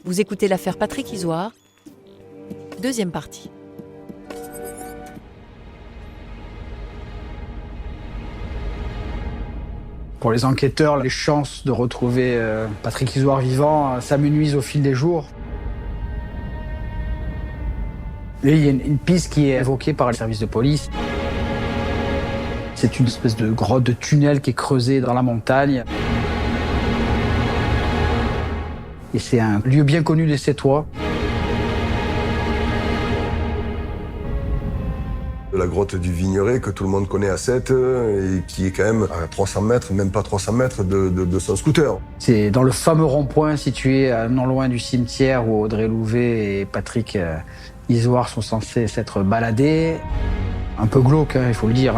Vous écoutez l'affaire Patrick Isoire, deuxième partie. Pour les enquêteurs, les chances de retrouver Patrick Isoire vivant s'amenuisent au fil des jours. Et il y a une piste qui est évoquée par les services de police. C'est une espèce de grotte, de tunnel qui est creusé dans la montagne. Et c'est un lieu bien connu des Sétois. La grotte du Vigneret que tout le monde connaît à Sète et qui est quand même à 300 mètres, même pas 300 mètres de son scooter. C'est dans le fameux rond-point situé non loin du cimetière où Audrey Louvet et Patrick Isoire sont censés s'être baladés. Un peu glauque, il faut le dire.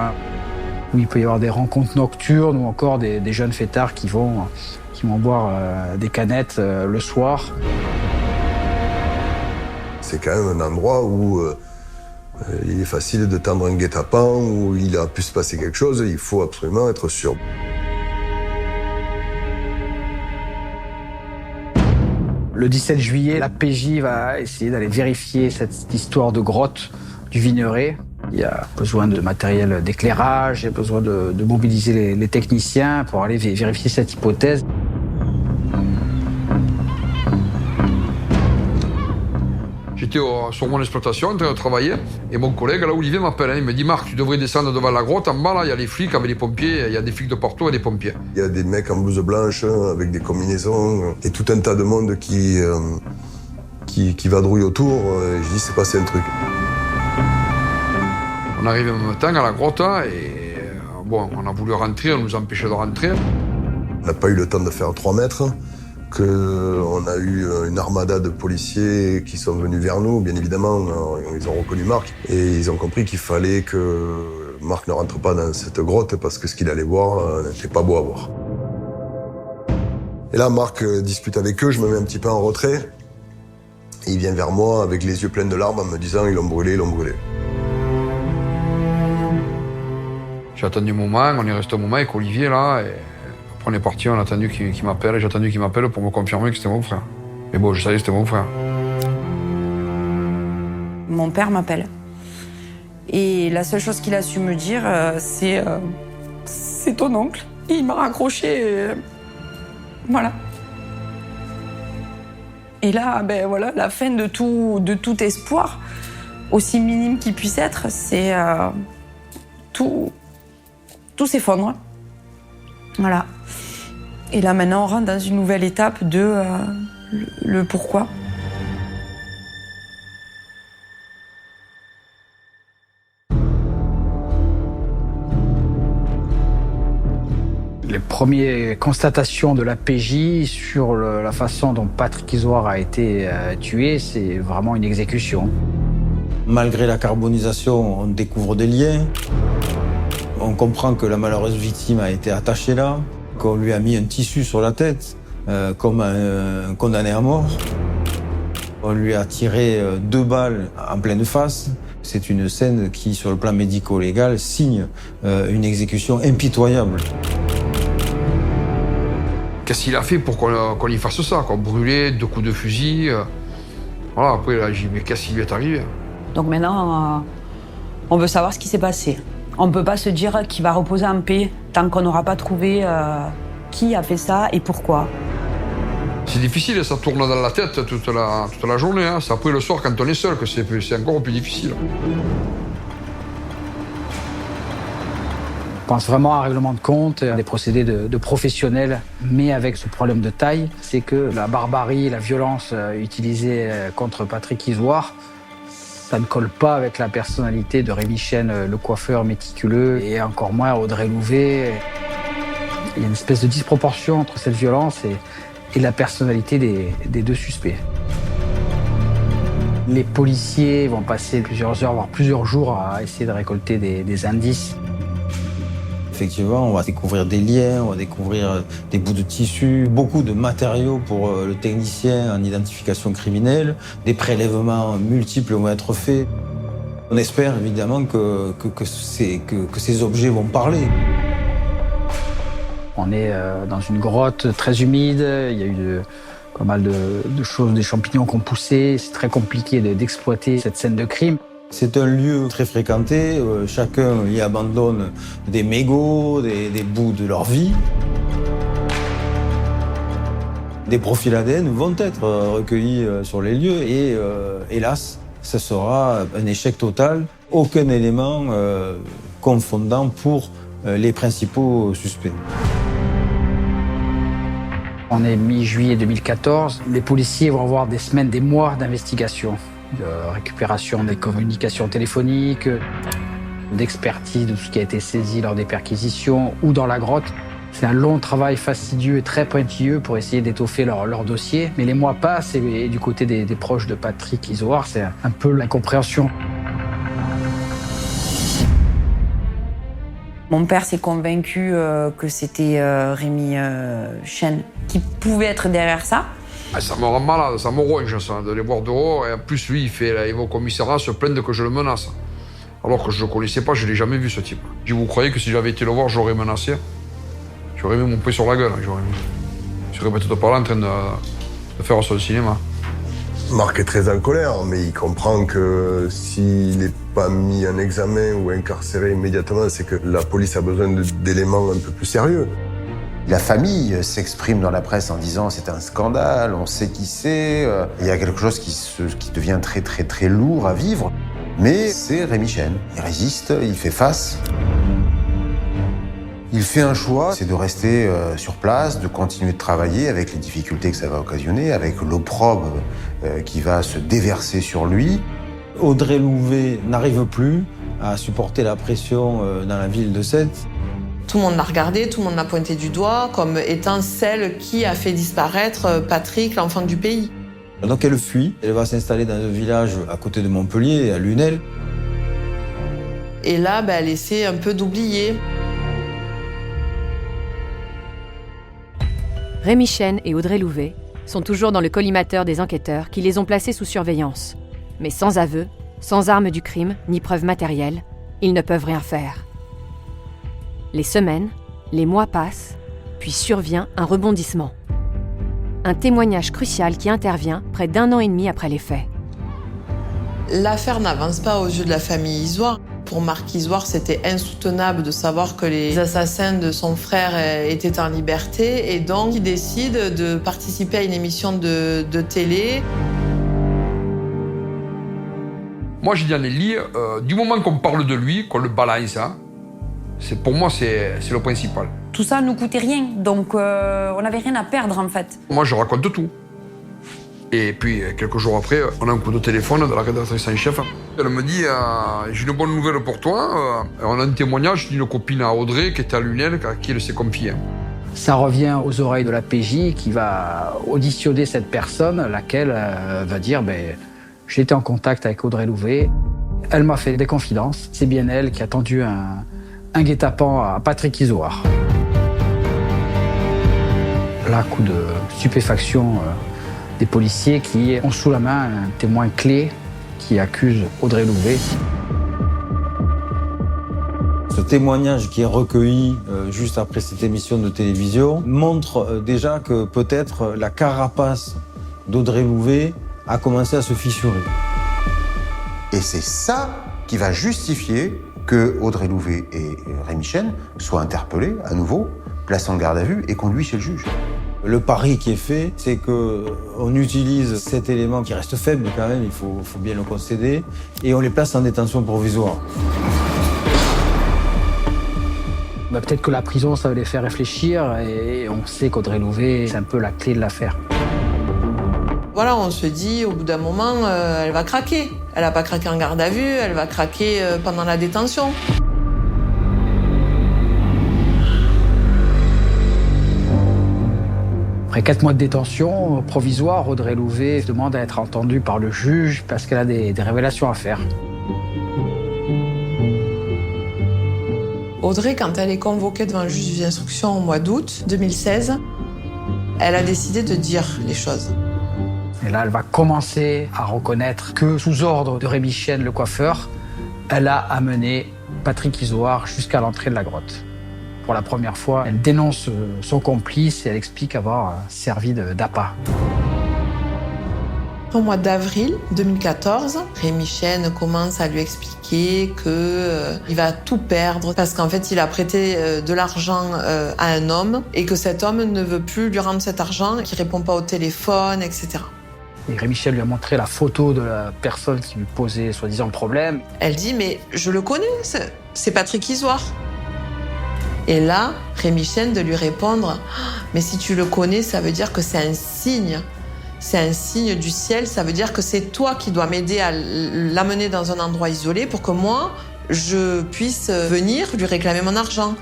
Où il peut y avoir des rencontres nocturnes ou encore des jeunes fêtards qui vont boire des canettes le soir. C'est quand même un endroit où il est facile de tendre un guet-apens, où il a pu se passer quelque chose, il faut absolument être sûr. Le 17 juillet, la PJ va essayer d'aller vérifier cette histoire de grotte du Vigneret. Il y a besoin de matériel d'éclairage, il y a besoin de mobiliser les techniciens pour aller vérifier cette hypothèse. J'étais sur mon exploitation en train de travailler et mon collègue, là, Olivier, m'appelle. Il me dit « Marc, tu devrais descendre devant la grotte. En bas, là, il y a les flics avec les pompiers. Il y a des flics de partout et des pompiers. » Il y a des mecs en blouse blanche avec des combinaisons et tout un tas de monde qui vadrouille autour. Et je dis « c'est passé un truc ». On arrive en même temps à la grotte et bon, on a voulu rentrer, on nous empêchait de rentrer. On n'a pas eu le temps de faire 3 mètres. On a eu une armada de policiers qui sont venus vers nous. Bien évidemment, ils ont reconnu Marc et ils ont compris qu'il fallait que Marc ne rentre pas dans cette grotte parce que ce qu'il allait voir n'était pas beau à voir. Et là, Marc discute avec eux, je me mets un petit peu en retrait. Et il vient vers moi avec les yeux pleins de larmes en me disant « ils l'ont brûlé, ils l'ont brûlé ». J'ai attendu un moment, on est resté un moment avec Olivier là. Et... on est parti, on a attendu qu'il m'appelle, et j'ai attendu qu'il m'appelle pour me confirmer que c'était mon frère. Mais bon, je savais que c'était mon frère. Mon père m'appelle. Et la seule chose qu'il a su me dire, c'est ton oncle. Et il m'a raccroché, voilà. Et là, ben voilà, la fin de tout espoir, aussi minime qu'il puisse être, c'est tout s'effondre. Voilà. Et là, maintenant, on rentre dans une nouvelle étape de le pourquoi. Les premières constatations de la PJ sur la façon dont Patrick Isoire a été tué, c'est vraiment une exécution. Malgré la carbonisation, on découvre des liens. On comprend que la malheureuse victime a été attachée là, qu'on lui a mis un tissu sur la tête, comme un condamné à mort. On lui a tiré 2 balles en pleine face. C'est une scène qui, sur le plan médico-légal, signe une exécution impitoyable. Qu'est-ce qu'il a fait pour qu'on y fasse ça, qu'on brûlait 2 coups de fusil. Voilà, après, là, j'ai dit, mais qu'est-ce qui lui est arrivé? Donc maintenant, on veut savoir ce qui s'est passé. On ne peut pas se dire qu'il va reposer en paix tant qu'on n'aura pas trouvé qui a fait ça et pourquoi. C'est difficile, ça tourne dans la tête toute la journée. Hein. C'est après le soir, quand on est seul, que c'est encore plus difficile. On pense vraiment à un règlement de compte, à des procédés de professionnels, mais avec ce problème de taille, c'est que la barbarie, la violence utilisée contre Patrick Isoire, ça ne colle pas avec la personnalité de Rémi Chêne, le coiffeur méticuleux, et encore moins Audrey Louvet. Il y a une espèce de disproportion entre cette violence et la personnalité des 2 suspects. Les policiers vont passer plusieurs heures, voire plusieurs jours à essayer de récolter des indices. Effectivement, on va découvrir des liens, on va découvrir des bouts de tissu, beaucoup de matériaux pour le technicien en identification criminelle, des prélèvements multiples vont être faits. On espère évidemment que ces objets vont parler. On est dans une grotte très humide, il y a eu Pas mal de choses, des champignons qu'on poussait. C'est très compliqué d'exploiter cette scène de crime. C'est un lieu très fréquenté. Chacun y abandonne des mégots, des bouts de leur vie. Des profils ADN vont être recueillis sur les lieux et hélas, ce sera un échec total. Aucun élément confondant pour les principaux suspects. On est mi-juillet 2014. Les policiers vont avoir des semaines, des mois d'investigation, de récupération des communications téléphoniques, d'expertise de tout ce qui a été saisi lors des perquisitions ou dans la grotte. C'est un long travail fastidieux et très pointilleux pour essayer d'étoffer leur dossier. Mais les mois passent et du côté des proches de Patrick Izoard, c'est un peu l'incompréhension. Mon père s'est convaincu que c'était Rémi Chêne qui pouvait être derrière ça. Ah, ça me rend malade, ça me ronge ça, de les voir dehors. Et en plus, lui, il va au commissariat se plaindre que je le menace. Alors que je ne le connaissais pas, je ne l'ai jamais vu ce type. Vous croyez que si j'avais été le voir, j'aurais menacé? J'aurais mis mon pied sur la gueule. Je serais peut-être pas là en train de faire son cinéma. Marc est très en colère, mais il comprend que s'il n'est pas mis en examen ou incarcéré immédiatement, c'est que la police a besoin d'éléments un peu plus sérieux. La famille s'exprime dans la presse en disant c'est un scandale, on sait qui c'est, il y a quelque chose qui devient très très très lourd à vivre. Mais c'est Rémi Chêne, il résiste, il fait face. Il fait un choix, c'est de rester sur place, de continuer de travailler avec les difficultés que ça va occasionner, avec l'opprobre qui va se déverser sur lui. Audrey Louvet n'arrive plus à supporter la pression dans la ville de Sète. Tout le monde l'a regardée, tout le monde l'a pointé du doigt comme étant celle qui a fait disparaître Patrick, l'enfant du pays. Donc elle fuit, elle va s'installer dans un village à côté de Montpellier, à Lunel. Et là, elle essaie un peu d'oublier. Rémi Chêne et Audrey Louvet sont toujours dans le collimateur des enquêteurs qui les ont placés sous surveillance. Mais sans aveu, sans armes du crime, ni preuves matérielles, ils ne peuvent rien faire. Les semaines, les mois passent, puis survient un rebondissement. Un témoignage crucial qui intervient près d'1 an et demi après les faits. L'affaire n'avance pas aux yeux de la famille Izoard. Pour Marc Izoard, c'était insoutenable de savoir que les assassins de son frère étaient en liberté et donc il décide de participer à une émission de télé. Moi, j'ai dit à Nelly, du moment qu'on parle de lui, qu'on le balance, pour moi, c'est le principal. Tout ça ne nous coûtait rien, donc on n'avait rien à perdre en fait. Moi, je raconte tout. Et puis, quelques jours après, on a un coup de téléphone de la rédactrice en chef. Elle me dit, j'ai une bonne nouvelle pour toi. On a un témoignage d'une copine à Audrey qui était à Lunel, à qui elle s'est confiée. Ça revient aux oreilles de la PJ qui va auditionner cette personne, laquelle va dire j'ai été en contact avec Audrey Louvet. Elle m'a fait des confidences. C'est bien elle qui a tendu un guet-apens à Patrick Izoard. Là, coup de stupéfaction des policiers qui ont sous la main un témoin clé qui accuse Audrey Louvet. Ce témoignage qui est recueilli juste après cette émission de télévision montre déjà que peut-être la carapace d'Audrey Louvet a commencé à se fissurer. Et c'est ça qui va justifier que Audrey Louvet et Rémi Chêne soient interpellés à nouveau, placés en garde à vue et conduits chez le juge. Le pari qui est fait, c'est qu'on utilise cet élément qui reste faible quand même, il faut bien le concéder, et on les place en détention provisoire. Peut-être que la prison, ça va les faire réfléchir, et on sait qu'Audrey Louvet, c'est un peu la clé de l'affaire. Voilà, on se dit, au bout d'un moment, elle va craquer. Elle n'a pas craqué en garde à vue, elle va craquer pendant la détention. Après 4 mois de détention provisoire, Audrey Louvet demande à être entendue par le juge parce qu'elle a des révélations à faire. Audrey, quand elle est convoquée devant le juge d'instruction au mois d'août 2016, elle a décidé de dire les choses. Et là, elle va commencer à reconnaître que, sous ordre de Rémi Chêne, le coiffeur, elle a amené Patrick Izoard jusqu'à l'entrée de la grotte. Pour la première fois, elle dénonce son complice et elle explique avoir servi d'appât. Au mois d'avril 2014, Rémi Chesne commence à lui expliquer qu'il va tout perdre parce qu'en fait, il a prêté de l'argent à un homme et que cet homme ne veut plus lui rendre cet argent, qu'il répond pas au téléphone, etc. Et Rémi Chesne lui a montré la photo de la personne qui lui posait soi-disant le problème. Elle dit, mais je le connais, c'est Patrick Isoire. Et là, Rémi Chesne de lui répondre, mais si tu le connais, ça veut dire que c'est un signe. C'est un signe du ciel, ça veut dire que c'est toi qui dois m'aider à l'amener dans un endroit isolé pour que moi, je puisse venir lui réclamer mon argent.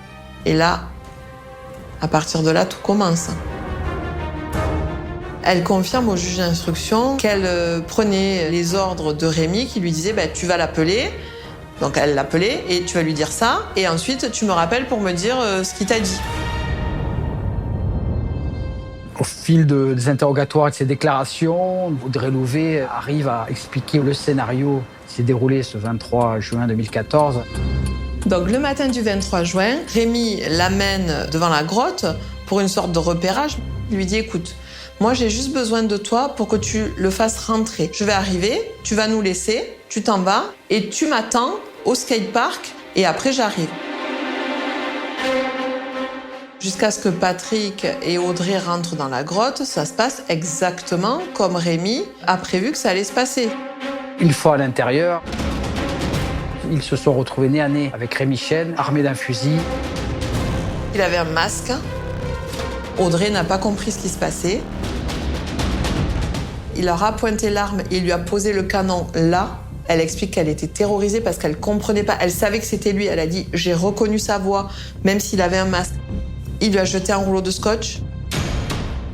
Et là, à partir de là, tout commence. Elle confirme au juge d'instruction qu'elle prenait les ordres de Rémi qui lui disait tu vas l'appeler. Donc elle l'appelait et tu vas lui dire ça et ensuite tu me rappelles pour me dire ce qu'il t'a dit. Au fil des interrogatoires et de ses déclarations, Audrey Louvet arrive à expliquer le scénario qui s'est déroulé ce 23 juin 2014. Donc le matin du 23 juin, Rémi l'amène devant la grotte pour une sorte de repérage. Il lui dit écoute, moi j'ai juste besoin de toi pour que tu le fasses rentrer. Je vais arriver, tu vas nous laisser, tu t'en vas et tu m'attends au skatepark et après j'arrive. Jusqu'à ce que Patrick et Audrey rentrent dans la grotte, ça se passe exactement comme Rémi a prévu que ça allait se passer. Une fois à l'intérieur, ils se sont retrouvés nez à nez avec Rémi Chesne, armé d'un fusil. Il avait un masque. Audrey n'a pas compris ce qui se passait. Il leur a pointé l'arme et il lui a posé le canon là. Elle explique qu'elle était terrorisée parce qu'elle comprenait pas. Elle savait que c'était lui. Elle a dit « j'ai reconnu sa voix, même s'il avait un masque ». Il lui a jeté un rouleau de scotch.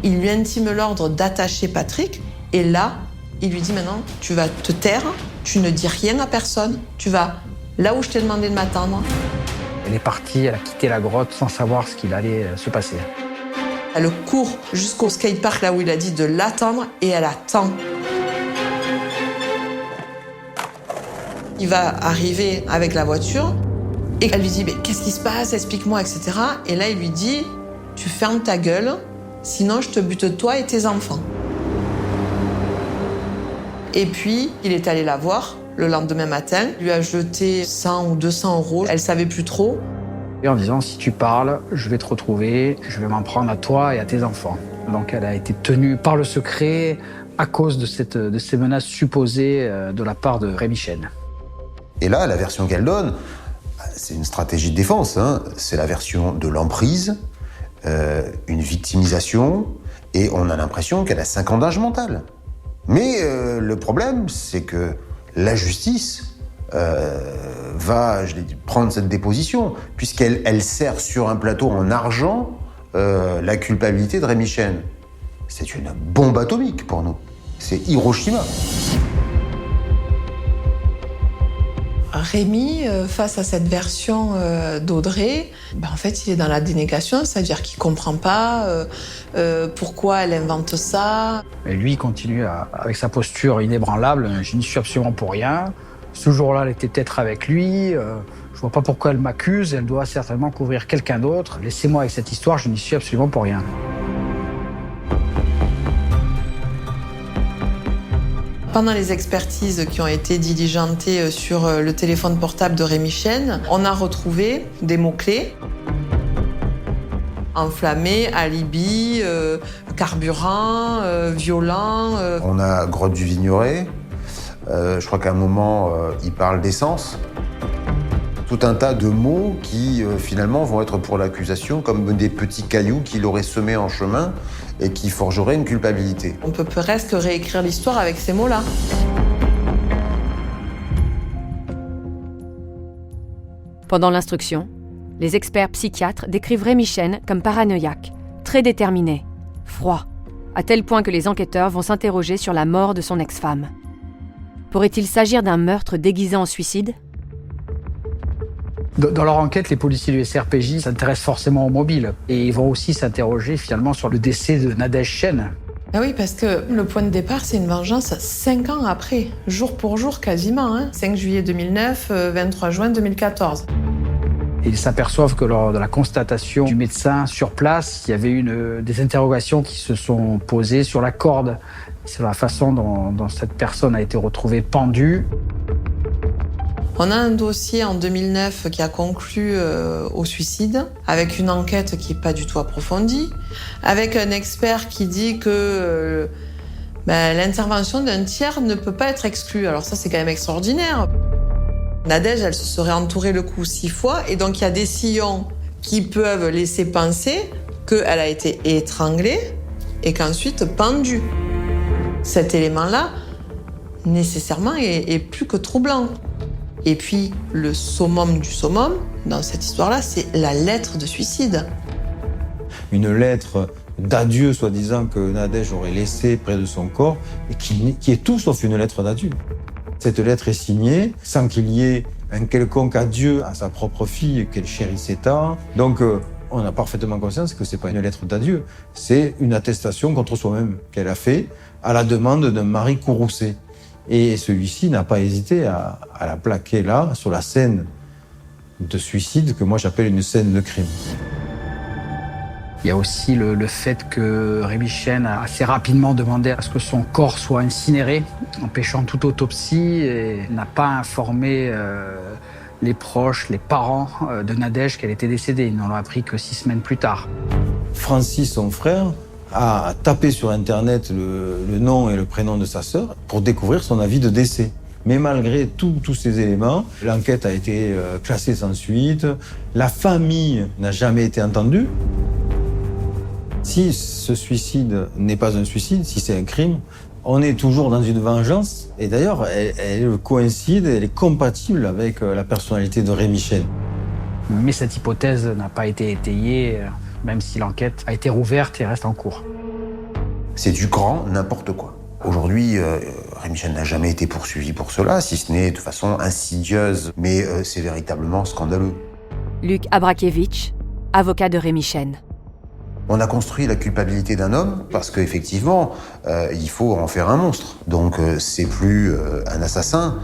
Il lui intime l'ordre d'attacher Patrick. Et là, il lui dit maintenant, tu vas te taire, tu ne dis rien à personne, tu vas là où je t'ai demandé de m'attendre. Elle est partie, elle a quitté la grotte sans savoir ce qu'il allait se passer. Elle court jusqu'au skatepark là où il a dit de l'attendre et elle attend. Il va arriver avec la voiture. Et elle lui dit, mais qu'est-ce qui se passe, explique-moi, etc. Et là, il lui dit, tu fermes ta gueule, sinon je te bute toi et tes enfants. Et puis, il est allé la voir le lendemain matin, lui a jeté 100 ou 200 euros, elle savait plus trop. Et en disant, si tu parles, je vais te retrouver, je vais m'en prendre à toi et à tes enfants. Donc elle a été tenue par le secret à cause de ces menaces supposées de la part de Rémi Chesne. Et là, la version qu'elle donne, c'est une stratégie de défense, hein. C'est la version de l'emprise, une victimisation, et on a l'impression qu'elle a 5 ans d'âge mental. Mais le problème, c'est que la justice va prendre cette déposition, puisqu'elle sert sur un plateau en argent la culpabilité de Rémi Chesne. C'est une bombe atomique pour nous. C'est Hiroshima. Rémi, face à cette version d'Audrey, en fait, il est dans la dénégation, c'est-à-dire qu'il ne comprend pas pourquoi elle invente ça. Et lui, il continue avec sa posture inébranlable. Je n'y suis absolument pour rien. Ce jour-là, elle était peut-être avec lui. Je vois pas pourquoi elle m'accuse. Elle doit certainement couvrir quelqu'un d'autre. Laissez-moi avec cette histoire, je n'y suis absolument pour rien. Pendant les expertises qui ont été diligentées sur le téléphone portable de Rémi Chesne, on a retrouvé des mots-clés. Enflammé, alibi, carburant, violent. On a grotte du Vignoret. Je crois qu'à un moment, il parle d'essence. Tout un tas de mots qui, finalement, vont être pour l'accusation comme des petits cailloux qu'il aurait semés en chemin et qui forgeraient une culpabilité. On peut presque réécrire l'histoire avec ces mots-là. Pendant l'instruction, les experts psychiatres décrivent Rémi Chesne comme paranoïaque, très déterminé, froid, à tel point que les enquêteurs vont s'interroger sur la mort de son ex-femme. Pourrait-il s'agir d'un meurtre déguisé en suicide ? Dans leur enquête, les policiers du SRPJ s'intéressent forcément au mobile. Et ils vont aussi s'interroger finalement sur le décès de Nadège Chesne. Ah oui, parce que le point de départ, c'est une vengeance 5 ans après, jour pour jour quasiment. 5 juillet 2009, 23 juin 2014. Et ils s'aperçoivent que lors de la constatation du médecin sur place, il y avait des interrogations qui se sont posées sur la corde, sur la façon dont cette personne a été retrouvée pendue. On a un dossier en 2009 qui a conclu au suicide, avec une enquête qui n'est pas du tout approfondie, avec un expert qui dit que l'intervention d'un tiers ne peut pas être exclue. Alors ça, c'est quand même extraordinaire. Nadège, elle se serait entourée le cou 6 fois, et donc il y a des sillons qui peuvent laisser penser qu'elle a été étranglée et qu'ensuite pendue. Cet élément-là, nécessairement, est plus que troublant. Et puis, le summum du summum, dans cette histoire-là, c'est la lettre de suicide. Une lettre d'adieu, soi-disant, que Nadège aurait laissée près de son corps, et qui est tout sauf une lettre d'adieu. Cette lettre est signée sans qu'il y ait un quelconque adieu à sa propre fille qu'elle chérissait tant. Donc, on a parfaitement conscience que c'est pas une lettre d'adieu, c'est une attestation contre soi-même qu'elle a fait à la demande d'un mari courroucé. Et celui-ci n'a pas hésité à la plaquer là, sur la scène de suicide que moi j'appelle une scène de crime. Il y a aussi le fait que Rémy Chesne a assez rapidement demandé à ce que son corps soit incinéré, empêchant toute autopsie, et n'a pas informé les proches, les parents de Nadège qu'elle était décédée. Ils n'en ont appris que 6 semaines plus tard. Francis, son frère, a tapé sur Internet le nom et le prénom de sa sœur pour découvrir son avis de décès. Mais malgré tous ces éléments, l'enquête a été classée sans suite, la famille n'a jamais été entendue. Si ce suicide n'est pas un suicide, si c'est un crime, on est toujours dans une vengeance. Et d'ailleurs, elle coïncide, elle est compatible avec la personnalité de Rémy Chesne. Mais cette hypothèse n'a pas été étayée, même si l'enquête a été rouverte et reste en cours. C'est du grand n'importe quoi. Aujourd'hui, Rémy Chesne n'a jamais été poursuivi pour cela, si ce n'est de façon insidieuse, mais c'est véritablement scandaleux. Luc Abrakiewicz, avocat de Rémy Chesne. On a construit la culpabilité d'un homme parce qu'effectivement, il faut en faire un monstre. Donc c'est plus un assassin,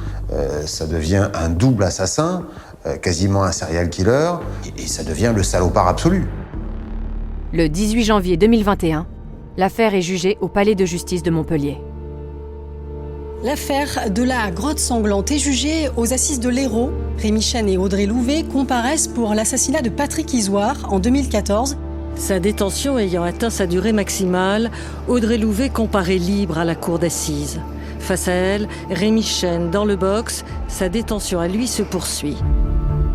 ça devient un double assassin, quasiment un serial killer, et ça devient le salopard absolu. Le 18 janvier 2021, l'affaire est jugée au palais de justice de Montpellier. L'affaire de la grotte sanglante est jugée aux assises de l'Hérault. Rémy Chesne et Audrey Louvet comparaissent pour l'assassinat de Patrick Isoire en 2014. Sa détention ayant atteint sa durée maximale, Audrey Louvet comparaît libre à la cour d'assises. Face à elle, Rémy Chesne dans le box, sa détention à lui se poursuit.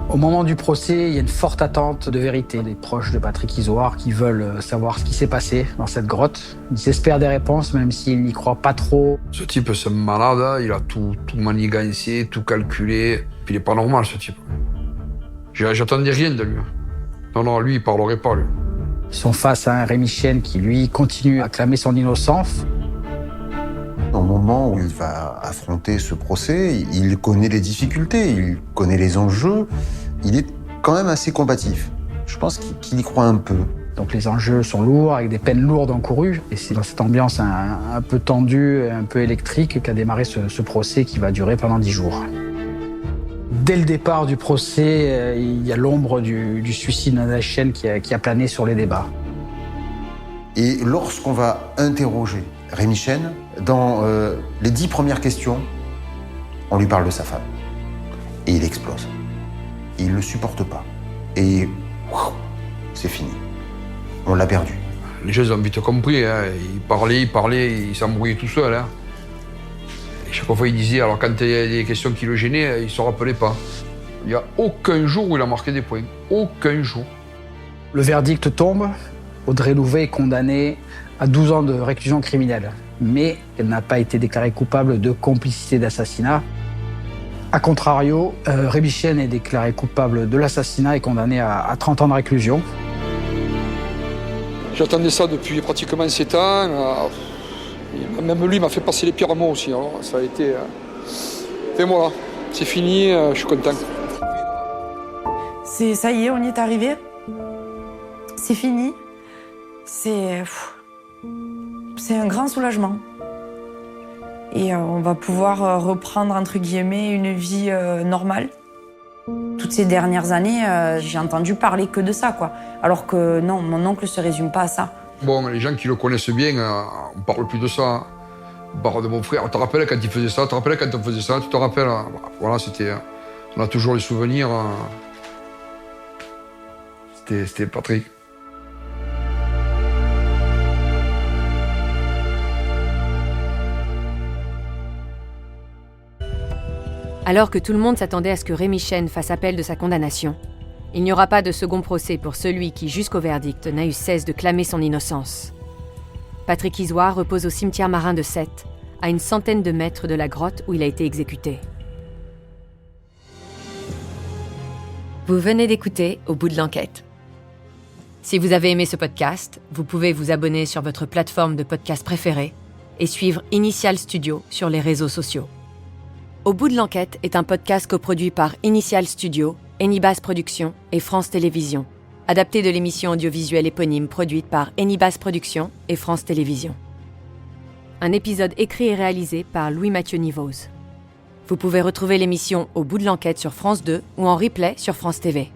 Au moment du procès, il y a une forte attente de vérité. Les proches de Patrick Isoire qui veulent savoir ce qui s'est passé dans cette grotte. Ils espèrent des réponses, même s'ils n'y croient pas trop. Ce type, c'est un malade, il a tout manigancé, tout calculé. Puis il est pas normal, ce type. J'attendais rien de lui. Non, lui, il parlerait pas, lui. Ils sont face à un Rémy Chesne qui, lui, continue à clamer son innocence. Au moment où il va affronter ce procès, il connaît les difficultés, il connaît les enjeux, il est quand même assez combatif. Je pense qu'il y croit un peu. Donc les enjeux sont lourds, avec des peines lourdes encourues. Et c'est dans cette ambiance un peu tendue, un peu électrique qu'a démarré ce procès qui va durer pendant 10 jours. Dès le départ du procès, il y a l'ombre du suicide de Nadège Chesne qui a plané sur les débats. Et lorsqu'on va interroger Rémy Chesne, dans les 10 premières questions, on lui parle de sa femme. Et il explose. Il ne le supporte pas. Et c'est fini. On l'a perdu. Les gens ont vite compris, hein. Il parlait, il s'embrouillait tout seul. Hein. Et chaque fois, il disait, alors quand il y a des questions qui le gênaient, il ne se rappelait pas. Il n'y a aucun jour où il a marqué des points. Aucun jour. Le verdict tombe. Audrey Louvet est condamnée à 12 ans de réclusion criminelle. Mais elle n'a pas été déclarée coupable de complicité d'assassinat. A contrario, Rémy Chesne est déclaré coupable de l'assassinat et condamné à 30 ans de réclusion. J'attendais ça depuis pratiquement 7 ans. Même lui m'a fait passer les pires mots aussi. Alors, ça a été... Et voilà, c'est fini, je suis content. Ça y est, on y est arrivé. C'est fini. C'est un grand soulagement. Et on va pouvoir reprendre, entre guillemets, une vie normale. Tout toutes ces dernières années, j'ai entendu parler que de ça, quoi. Alors que non, mon oncle se résume pas à ça. Bon, les gens qui le connaissent bien, on parle plus de ça. On parle de mon frère. Tu te rappelles quand il faisait ça? Tu te rappelles quand on faisait ça? Tu te rappelles? Voilà, c'était... On a toujours les souvenirs. C'était Patrick. Alors que tout le monde s'attendait à ce que Rémi Chesne fasse appel de sa condamnation, il n'y aura pas de second procès pour celui qui, jusqu'au verdict, n'a eu cesse de clamer son innocence. Patrick Isoire repose au cimetière marin de Sète, à une centaine de mètres de la grotte où il a été exécuté. Vous venez d'écouter Au bout de l'enquête. Si vous avez aimé ce podcast, vous pouvez vous abonner sur votre plateforme de podcast préférée et suivre Initial Studio sur les réseaux sociaux. Au bout de l'enquête est un podcast coproduit par Initial Studio, Enibas Productions et France Télévisions, adapté de l'émission audiovisuelle éponyme produite par Enibas Productions et France Télévisions. Un épisode écrit et réalisé par Louis-Mathieu Nivose. Vous pouvez retrouver l'émission Au bout de l'enquête sur France 2 ou en replay sur France TV.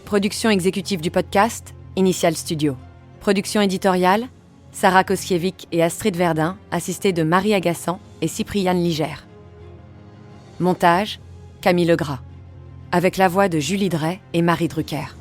Production exécutive du podcast, Initial Studio. Production éditoriale, Sarah Koskiewicz et Astrid Verdun, assistées de Marie Agassan et Cypriane Ligère. Montage, Camille Legras. Avec la voix de Julie Drey et Marie Drucker.